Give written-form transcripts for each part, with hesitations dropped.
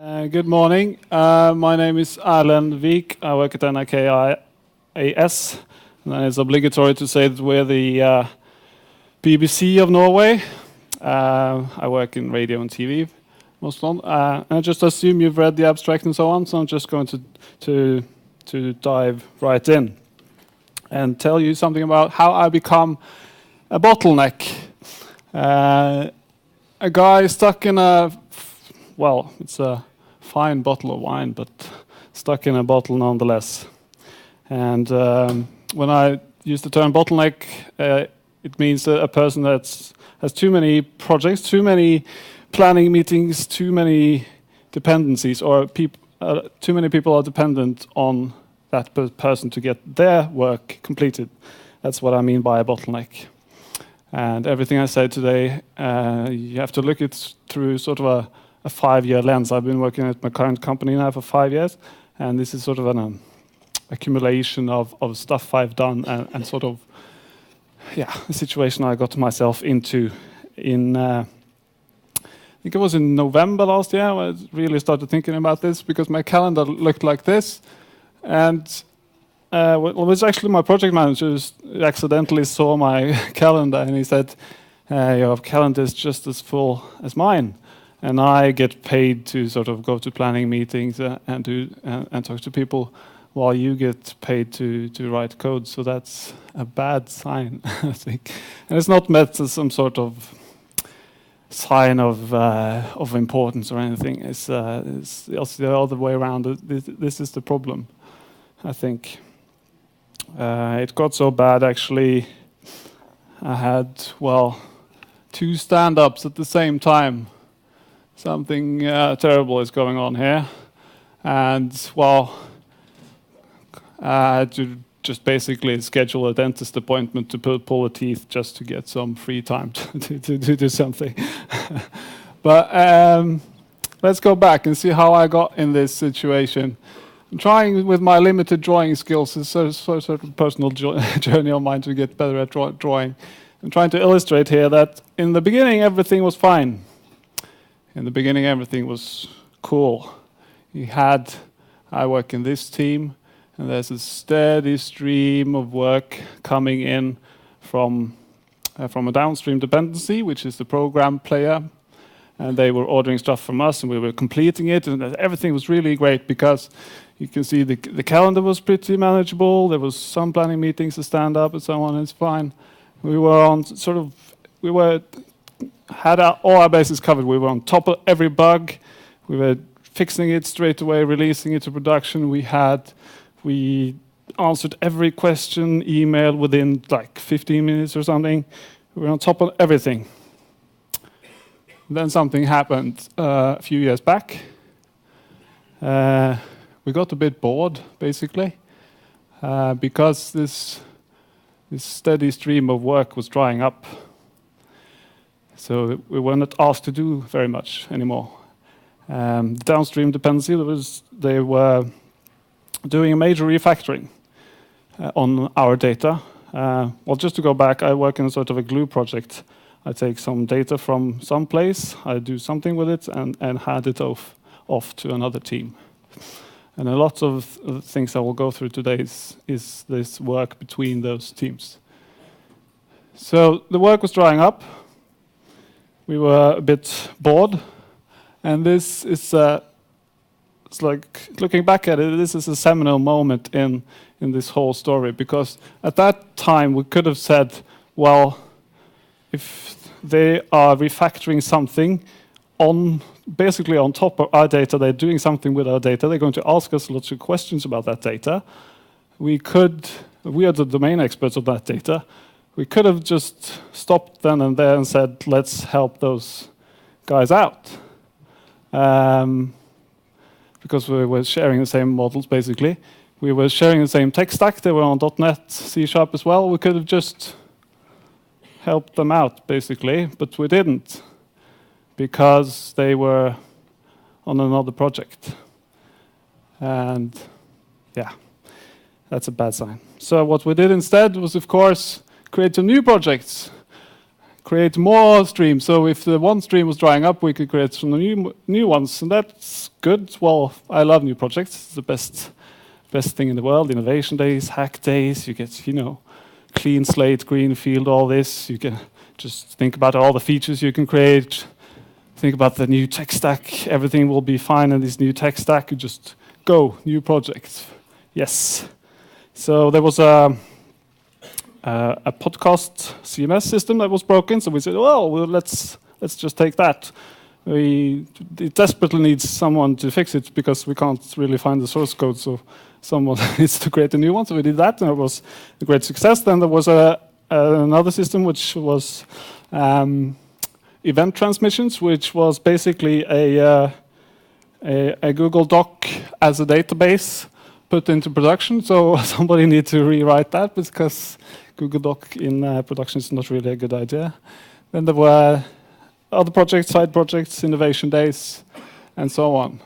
Good morning. My name is Erlend Wiig. I work at NIKIAS, and it's obligatory to say that we're the BBC of Norway. I work in radio and TV, most of them. And I just assume you've read the abstract and so on, so I'm just going to dive right in and tell you something about how I become a bottleneck. A guy stuck in it's a fine bottle of wine, but stuck in a bottle nonetheless. And when I use the term bottleneck, it means a person that has too many projects, too many planning meetings, too many dependencies, or too many people are dependent on that person to get their work completed. That's what I mean by a bottleneck. And everything I say today, you have to look it through sort of a 5-year lens. I've been working at my current company now for 5 years, and this is sort of an accumulation of stuff I've done and sort of, the situation I got myself into in, I think it was in November last year, I really started thinking about this because my calendar looked like this. And it was actually my project manager who accidentally saw my calendar, and he said, your calendar is just as full as mine. And I get paid to sort of go to planning meetings and talk to people while you get paid to write code. So that's a bad sign, I think. And it's not meant as some sort of sign of importance or anything. It's also the other way around. This is the problem, I think. It got so bad, actually. I had, 2 stand-ups at the same time. Something terrible is going on here. And, I had to just basically schedule a dentist appointment to pull the teeth just to get some free time to do something. But let's go back and see how I got in this situation. I'm trying with my limited drawing skills, it's a sort of personal journey of mine to get better at drawing. I'm trying to illustrate here that in the beginning everything was fine. In the beginning everything was cool. I work in this team, and there's a steady stream of work coming in from a downstream dependency, which is the program player. And they were ordering stuff from us, and we were completing it, and everything was really great because you can see the calendar was pretty manageable. There was some planning meetings to stand up and so on. It's fine. We were had all our bases covered. We were on top of every bug. We were fixing it straight away, releasing it to production. We answered every question, email within like 15 minutes or something. We were on top of everything. Then something happened a few years back. We got a bit bored, basically, because this steady stream of work was drying up. So we were not asked to do very much anymore. The downstream dependency, they were doing a major refactoring on our data. Just to go back, I work in a sort of a glue project. I take some data from some place, I do something with it, and hand it off to another team. And a lot of things I will go through today is this work between those teams. So the work was drying up. We were a bit bored, and this is it's like looking back at it. This is a seminal moment in this whole story, because at that time we could have said, if they are refactoring something basically on top of our data, they're doing something with our data. They're going to ask us lots of questions about that data. We are the domain experts of that data. We could have just stopped then and there and said, let's help those guys out. Because we were sharing the same models, basically. We were sharing the same tech stack. They were on .NET, C# as well. We could have just helped them out, basically, but we didn't, because they were on another project. And that's a bad sign. So what we did instead was, of course, create some new projects. create more streams. So if the one stream was drying up, we could create some new ones, and that's good. Well, I love new projects. It's the best thing in the world. Innovation days, hack days. You get, clean slate, green field, all this. You can just think about all the features you can create. Think about the new tech stack. Everything will be fine in this new tech stack. You just go, new projects. Yes. So there was a podcast CMS system that was broken. So we said, well, let's just take that. It desperately needs someone to fix it because we can't really find the source code. So someone needs to create a new one. So we did that, and it was a great success. Then there was another system which was event transmissions, which was basically a Google Doc as a database put into production. So somebody needs to rewrite that because Google Doc in production is not really a good idea. Then there were other projects, side projects, innovation days, and so on.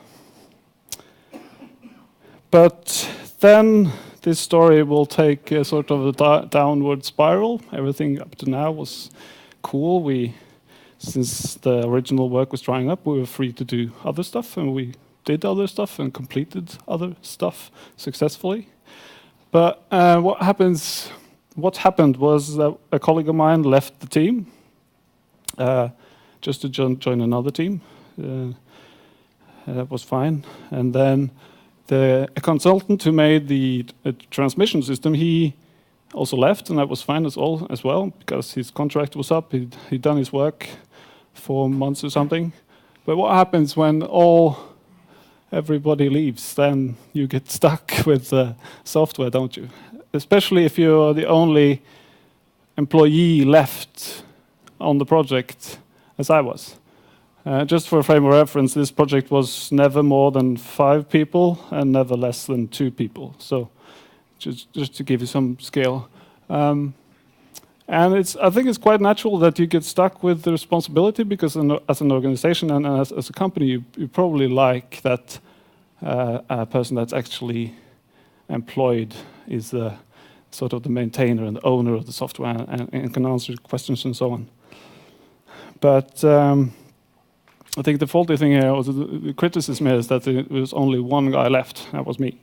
But then this story will take a sort of a downward spiral. Everything up to now was cool. Since the original work was drying up, we were free to do other stuff, and we did other stuff and completed other stuff successfully. But what happened was that a colleague of mine left the team just to join another team. That was fine. And then a consultant who made the transmission system, he also left, and that was fine as well, because his contract was up. He'd done his work 4 months or something. But what happens when everybody leaves? Then you get stuck with software, don't you? Especially if you're the only employee left on the project, as I was. Just for a frame of reference, this project was never more than 5 people and never less than 2 people. So just to give you some scale. And I think it's quite natural that you get stuck with the responsibility, because as an organization and as a company, you probably like that a person that's actually employed is sort of the maintainer and the owner of the software and can answer questions and so on. But I think the faulty thing here, or the criticism here, is that there was only one guy left. That was me.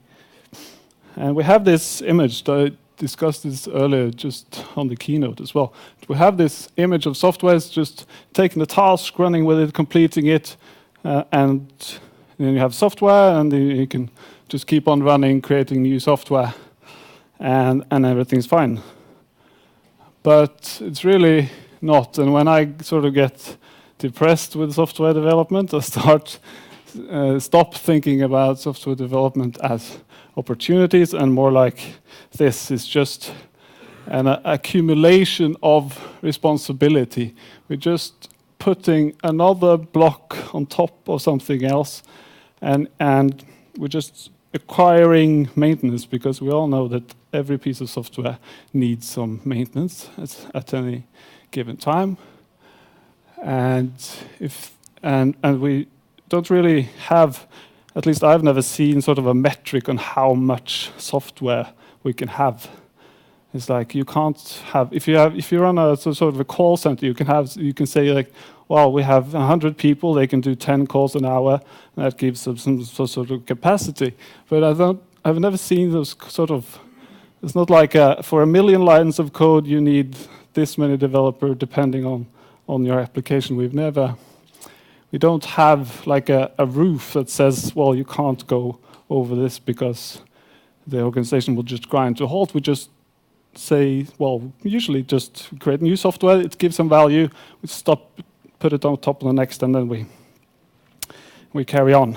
And we have this image. I discussed this earlier just on the keynote as well. We have this image of software just taking the task, running with it, completing it, and then you have software, and you can just keep on running, creating new software, and everything's fine. But it's really not. And when I sort of get depressed with software development, I stop thinking about software development as opportunities, and more like this is just an accumulation of responsibility. We're just putting another block on top of something else, and we're just acquiring maintenance, because we all know that every piece of software needs some maintenance at any given time. And we don't really have, at least I've never seen sort of a metric on how much software we can have. It's like you can't have, if you run a sort of a call center, you can say like, well, we have 100 people, they can do 10 calls an hour, and that gives them some sort of capacity. But I've never seen those sort of, it's not like for 1 million lines of code you need this many developers depending on your application. We don't have like a roof that says, well, you can't go over this because the organization will just grind to a halt. We just say, well, usually just create new software, it gives some value, we stop, put it on top of the next, and then we carry on.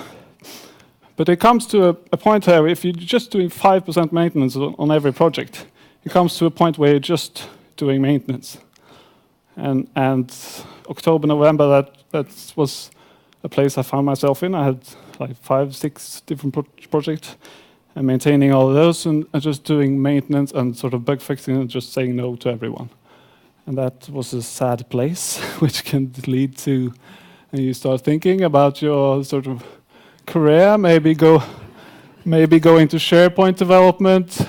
But it comes to a point here, if you're just doing 5% maintenance on every project, it comes to a point where you're just doing maintenance. And October, November, that was a place I found myself in. I had like 5, 6 different projects, and maintaining all of those, and just doing maintenance and sort of bug fixing and just saying no to everyone. And that was a sad place, which can lead to, and you start thinking about your sort of career, maybe go into SharePoint development,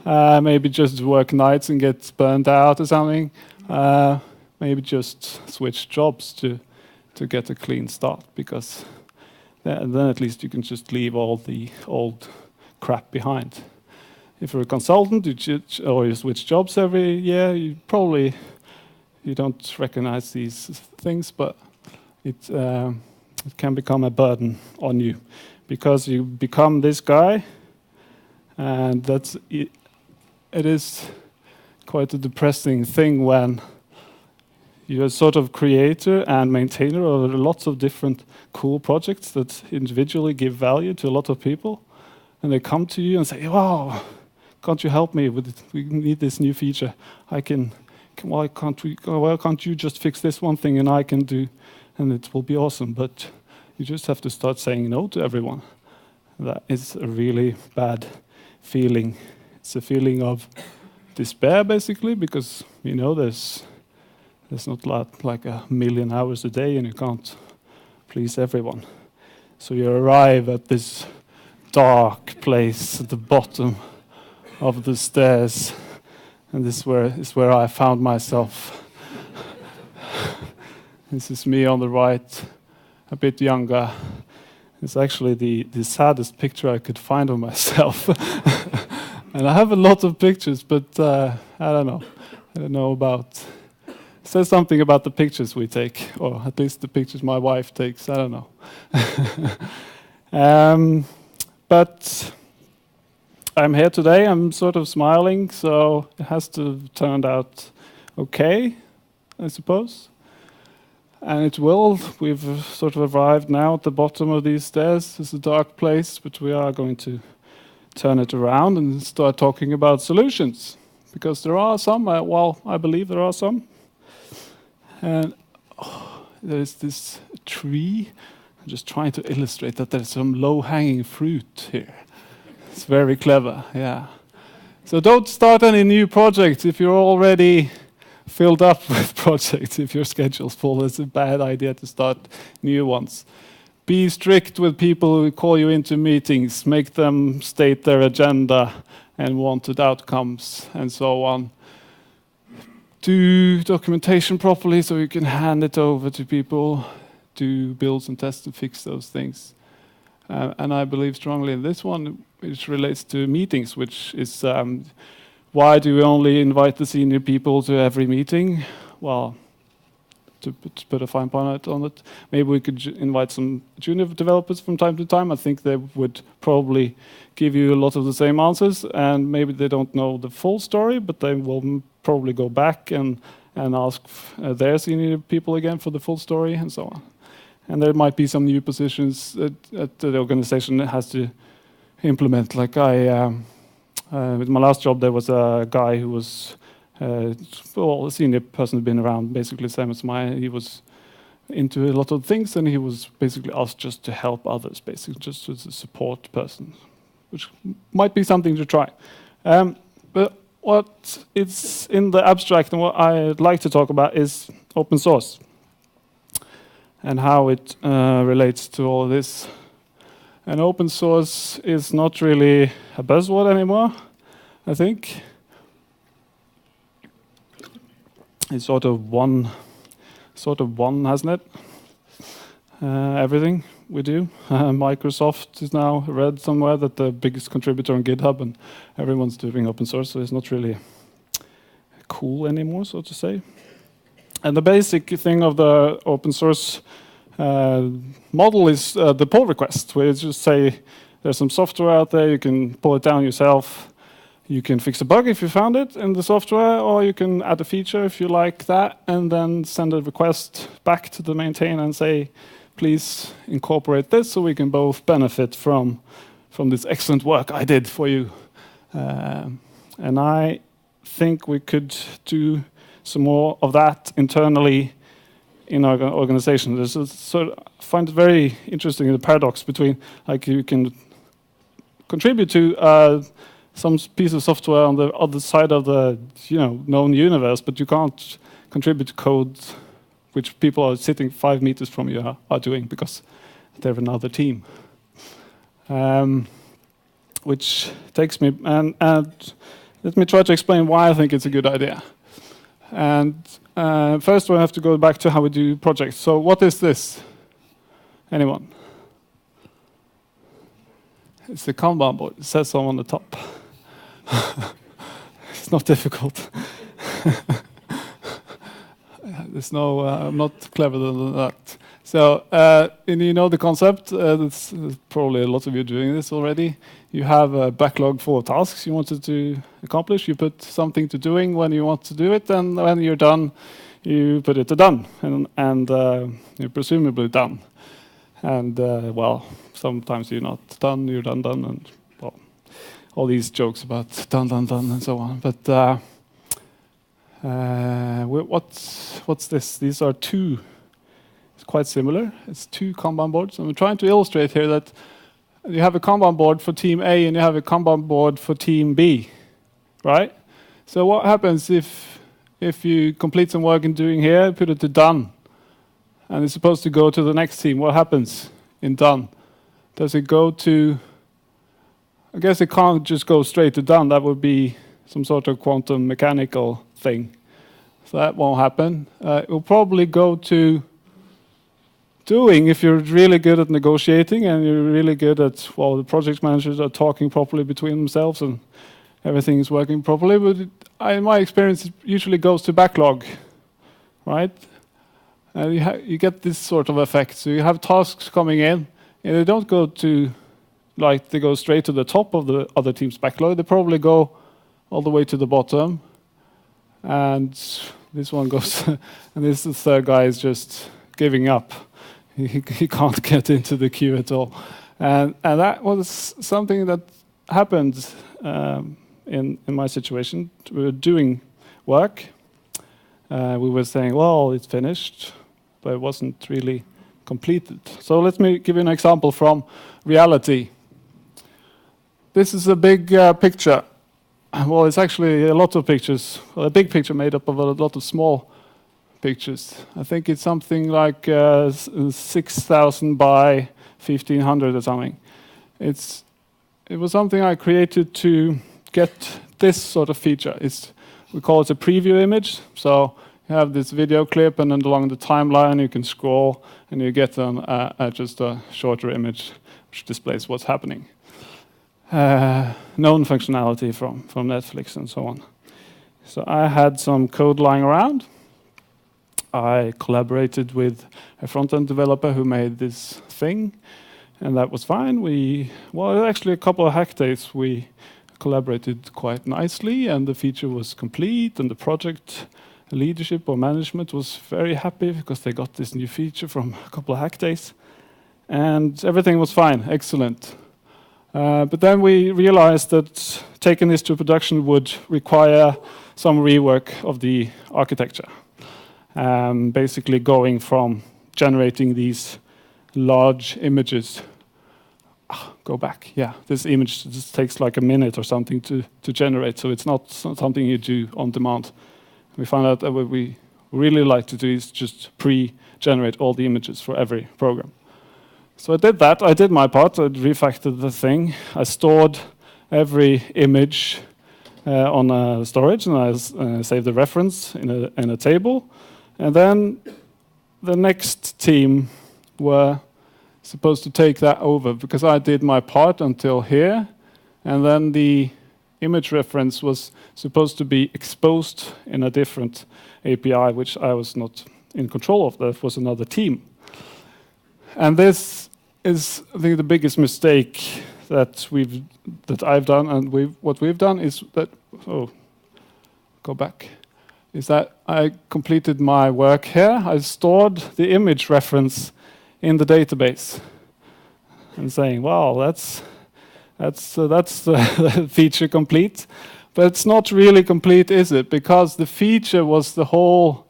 maybe just work nights and get burned out or something. maybe just switch jobs to get a clean start, because then at least you can just leave all the old crap behind. If you're a consultant, or you switch jobs every year, you don't recognize these things, but it can become a burden on you, because you become this guy, and it is quite a depressing thing when you're a sort of creator and maintainer of lots of different cool projects that individually give value to a lot of people, and they come to you and say, "Wow, can't you help me with it? We need this new feature. Why can't you just fix this one thing and I can do, and it will be awesome." But you just have to start saying no to everyone. That is a really bad feeling. It's a feeling of despair, basically, because there's not like 1,000,000 hours a day and you can't please everyone. So you arrive at this dark place at the bottom of the stairs, and this is where I found myself. This is me on the right, a bit younger. It's actually the saddest picture I could find of myself. And I have a lot of pictures, but I don't know. I don't know about... It says something about the pictures we take, or at least the pictures my wife takes. I don't know. But I'm here today. I'm sort of smiling, so it has to have turned out okay, I suppose. And it will. We've sort of arrived now at the bottom of these stairs. It's a dark place, but we are going to turn it around and start talking about solutions. Because there are some, I believe there are some. And there's this tree. I'm just trying to illustrate that there's some low-hanging fruit here. It's very clever, yeah. So don't start any new projects if you're already filled up with projects. If your schedule's full, it's a bad idea to start new ones. Be strict with people who call you into meetings. Make them state their agenda and wanted outcomes and so on. Do documentation properly so you can hand it over to people. Do builds and tests to fix those things. And I believe strongly in this one, which relates to meetings, which is why do we only invite the senior people to every meeting? Well, to put a fine point on it, maybe we could invite some junior developers from time to time. I think they would probably give you a lot of the same answers, and maybe they don't know the full story, but they will probably go back and ask their senior people again for the full story and so on. And there might be some new positions that the organization has to implement. Like with my last job, there was a guy who was, a senior person who'd been around basically the same as mine. He was into a lot of things, and he was basically asked just to help others, basically just as a support person, which might be something to try. But what is in the abstract and what I'd like to talk about is open source and how it relates to all of this. And open source is not really a buzzword anymore, I think. It's sort of one, hasn't it? Everything we do. Microsoft is now read somewhere that the biggest contributor on GitHub, and everyone's doing open source, so it's not really cool anymore, so to say. And the basic thing of the open source model is the pull request, where you just say there's some software out there, you can pull it down yourself. You can fix a bug if you found it in the software, or you can add a feature if you like that, and then send a request back to the maintainer and say, please incorporate this so we can both benefit from this excellent work I did for you. And I think we could do some more of that internally in our organization. There's I find it very interesting, the paradox between, like, you can contribute to some piece of software on the other side of the known universe, but you can't contribute to code which people are sitting 5 meters from you are doing because they're another team. Which takes me, and let me try to explain why I think it's a good idea. And first we have to go back to how we do projects. So what is this? Anyone? It's the Kanban board. It says so on the top. It's not difficult. There's no, I'm not cleverer than that. So, and you know the concept. There's probably a lot of you doing this already. You have a backlog for tasks you wanted to accomplish. You put something to doing when you want to do it, and when you're done, you put it to done, and you're presumably done. And well, sometimes you're not done. You're done, and well, all these jokes about done, and so on. But what's this? These are two. It's quite similar. It's two Kanban boards. I'm trying to illustrate here that you have a Kanban board for team A and you have a Kanban board for team B, right? So what happens if you complete some work in doing here, put it to done, and it's supposed to go to the next team? What happens in done? Does it go to? I guess it can't just go straight to done. That would be some sort of quantum mechanical thing. So that won't happen. It will probably go to doing if you're really good at negotiating and you're really good at, well, the project managers are talking properly between themselves and everything is working properly. But in my experience, it usually goes to backlog, right? And you get this sort of effect. So you have tasks coming in and they don't go to, like, they go straight to the top of the other team's backlog. They probably go all the way to the bottom. And this one goes, and this third guy is just giving up. He can't get into the queue at all. And that was something that happened in my situation. We were doing work. We were saying, well, it's finished, but it wasn't really completed. So let me give you an example from reality. This is a big picture. Well, it's actually a lot of pictures. Well, a big picture made up of a lot of small pictures. I think it's something like 6,000 by 1,500 or something. It was something I created to get this sort of feature. We call it a preview image. So you have this video clip, and then along the timeline you can scroll, and you get just a shorter image which displays what's happening. Known functionality from Netflix and so on. So I had some code lying around. I collaborated with a front-end developer who made this thing, and that was fine. Actually a couple of hack days we collaborated quite nicely, and the feature was complete, and the project leadership or management was very happy because they got this new feature from a couple of hack days, and everything was fine, excellent. But then we realized that taking this to production would require some rework of the architecture. Basically going from generating these large images. Go back, yeah. This image just takes like a minute or something to generate, so it's not something you do on demand. We found out that what we really like to do is just pre-generate all the images for every program. So I did that. I did my part. I refactored the thing. I stored every image on storage, and I saved the reference in a table. And then the next team were supposed to take that over because I did my part until here, and then the image reference was supposed to be exposed in a different API, which I was not in control of. That was another team. And this is, I think, the biggest mistake that I've done, and what we've done is that, go back, is that I completed my work here. I stored the image reference in the database, and saying, "Wow, that's the feature complete," but it's not really complete, is it? Because the feature was the whole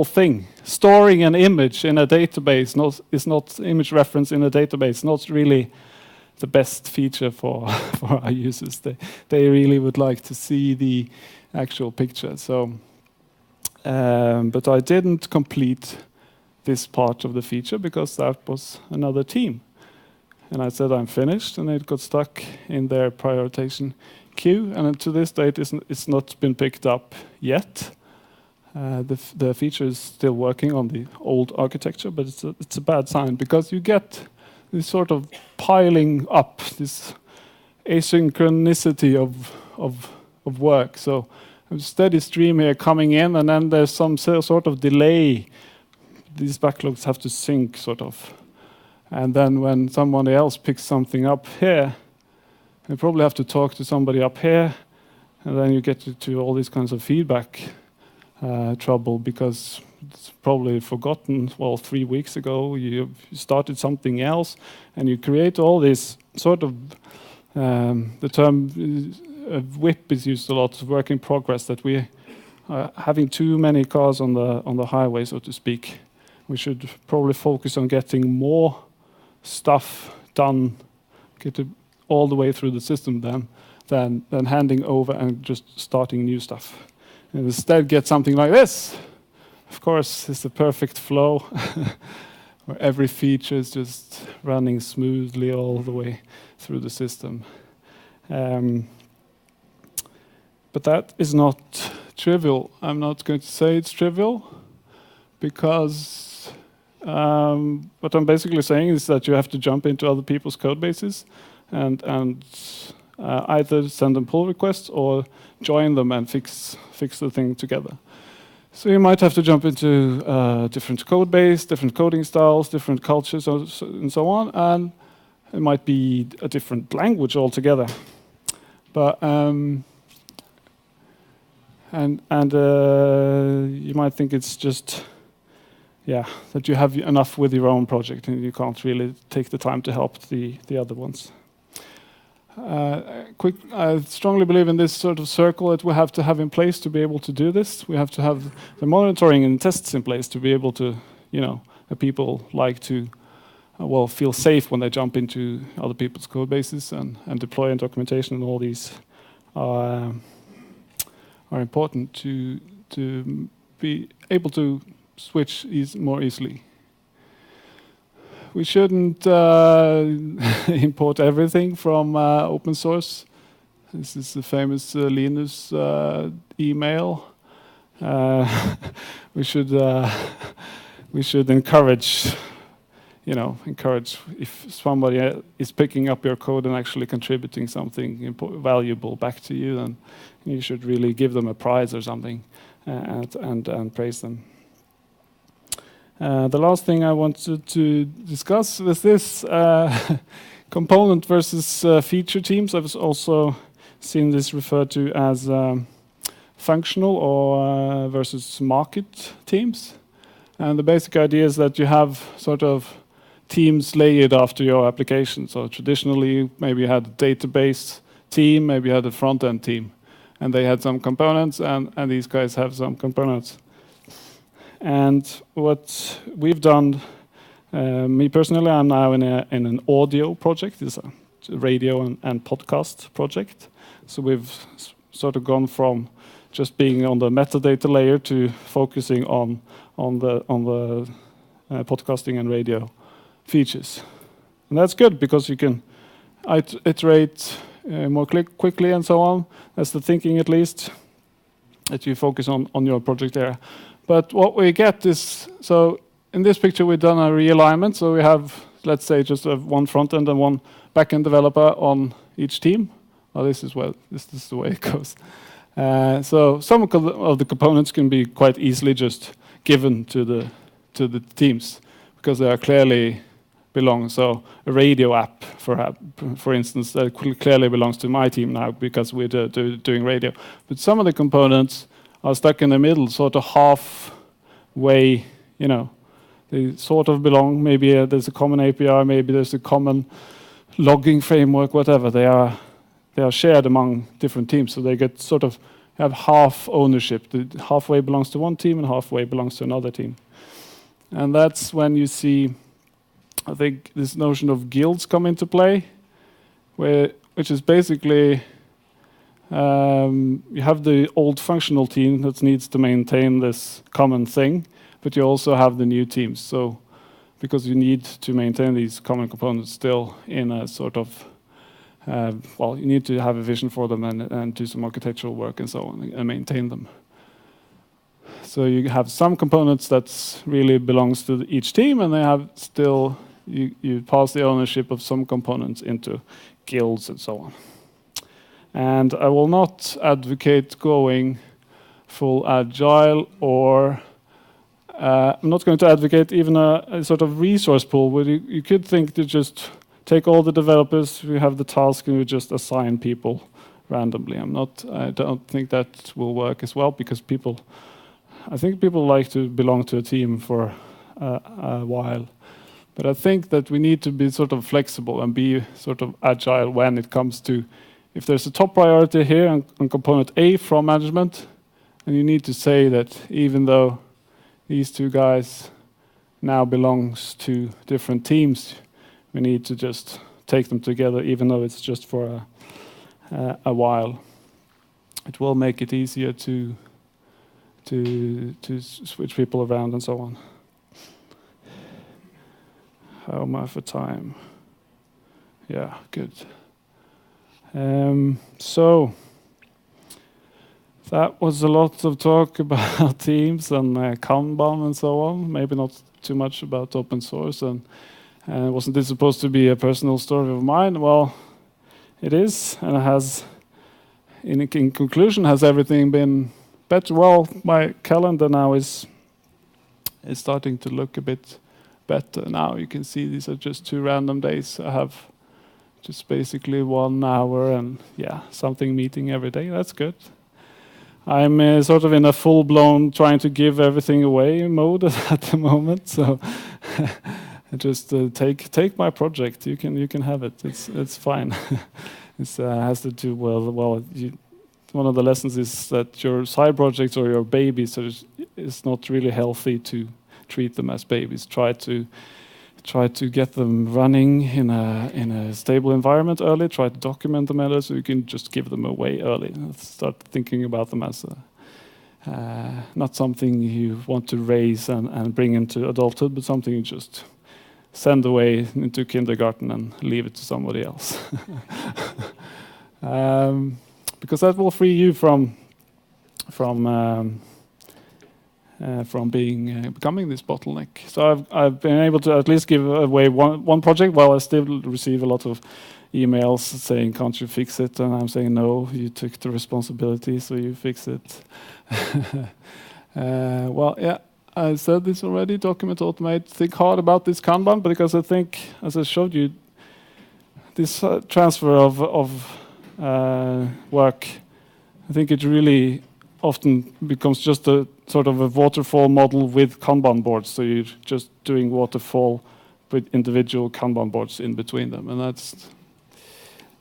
thing. Storing an image in a database is not image reference in a database. Not really the best feature for our users. They really would like to see the actual picture. So, but I didn't complete this part of the feature because that was another team. And I said I'm finished, and it got stuck in their prioritization queue. And to this date, it's not been picked up yet. the feature is still working on the old architecture, but it's a bad sign because you get this sort of piling up, this asynchronicity of work. So a steady stream here coming in, and then there's some sort of delay. These backlogs have to sync, sort of. And then when someone else picks something up here, you probably have to talk to somebody up here, and then you get to all these kinds of feedback trouble because it's probably forgotten. Well, 3 weeks ago you started something else, and you create all this sort of the term WIP is used a lot, work in progress. That we are having too many cars on the highway, so to speak. We should probably focus on getting more stuff done, get it all the way through the system than handing over and just starting new stuff. And instead get something like this. Of course, it's the perfect flow where every feature is just running smoothly all the way through the system. But that is not trivial. I'm not going to say it's trivial because what I'm basically saying is that you have to jump into other people's code bases and either send them pull requests or join them and fix the thing together. So you might have to jump into different code base, different coding styles, different cultures, and so on, and it might be a different language altogether. But you might think it's just that you have enough with your own project and you can't really take the time to help the other ones. I strongly believe in this sort of circle that we have to have in place to be able to do this. We have to have the monitoring and tests in place to be able to, the people like to, feel safe when they jump into other people's code bases and deploy and documentation, and all these are important to be able to switch more easily. We shouldn't import everything from open source. This is the famous Linus email. We should encourage, if somebody is picking up your code and actually contributing something valuable back to you, then you should really give them a prize or something and praise them. The last thing I wanted to discuss was this component versus feature teams. I've also seen this referred to as functional or versus market teams. And the basic idea is that you have sort of teams layered after your application. So traditionally, maybe you had a database team, maybe you had a front-end team. And they had some components, and these guys have some components. And what we've done, me personally, I'm now in an audio project. It's a radio and podcast project. So we've sort of gone from just being on the metadata layer to focusing on the podcasting and radio features. And that's good because you can iterate more quickly and so on. That's the thinking, at least, that you focus on your project area. But what we get is, so in this picture we've done a realignment. So we have, let's say, just one front end and one back end developer on each team. Well, this is the way it goes. So some of the components can be quite easily just given to the teams because they are clearly belong. So a radio app, for instance, that clearly belongs to my team now because we're doing radio. But some of the components are stuck in the middle, sort of halfway, they sort of belong. Maybe there's a common API, maybe there's a common logging framework, whatever. They are shared among different teams, so they get sort of have half ownership. Halfway belongs to one team and halfway belongs to another team. And that's when you see, I think, this notion of guilds come into play, which is basically you have the old functional team that needs to maintain this common thing, but you also have the new teams. So because you need to maintain these common components still in a sort of, you need to have a vision for them and do some architectural work and so on and maintain them. So you have some components that really belongs to each team, and they have still, you pass the ownership of some components into guilds and so on. And I will not advocate going full agile, or I'm not going to advocate even a sort of resource pool where you could think to just take all the developers, we have the task, and we just assign people randomly. I don't think that will work as well, because I think people like to belong to a team for a while. But I think that we need to be sort of flexible and be sort of agile when it comes to, if there's a top priority here on component A from management, and you need to say that even though these two guys now belongs to different teams, we need to just take them together, even though it's just for a while. It will make it easier to switch people around and so on. How am I for time? Yeah, good. So that was a lot of talk about teams and Kanban and so on. Maybe not too much about open source. And wasn't this supposed to be a personal story of mine? Well, it is, and it has. In conclusion, has everything been better? Well, my calendar now is starting to look a bit better now. You can see these are just 2 random days. I have just basically 1 hour and something meeting every day. That's good. I'm sort of in a full-blown trying to give everything away mode at the moment. So just take my project. You can have it. It's fine. It has to do well. One of the lessons is that your side projects or your babies it's not really healthy to treat them as babies. Try to get them running in a stable environment early. Try to document them early so you can just give them away early. Start thinking about them as not something you want to raise and bring into adulthood, but something you just send away into kindergarten and leave it to somebody else. Because that will free you from becoming this bottleneck. So I've been able to at least give away one project, while I still receive a lot of emails saying, "Can't you fix it?" And I'm saying, "No, you took the responsibility, so you fix it." I said this already. Document automate. Think hard about this Kanban, because I think, as I showed you, this transfer of work, I think it really often becomes just a sort of a waterfall model with Kanban boards. So you're just doing waterfall with individual Kanban boards in between them, and that's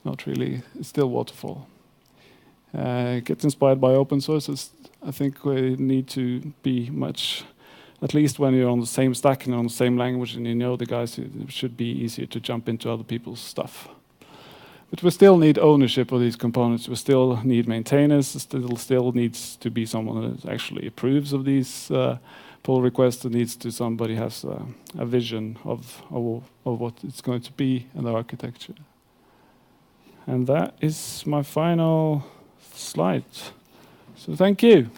not really, it's still waterfall. Get inspired by open sources. I think we need to be much, at least when you're on the same stack and on the same language and you know the guys, it should be easier to jump into other people's stuff. But we still need ownership of these components. We still need maintainers. Still needs to be someone that actually approves of these pull requests. There needs to somebody has a vision of what it's going to be in the architecture. And that is my final slide. So thank you.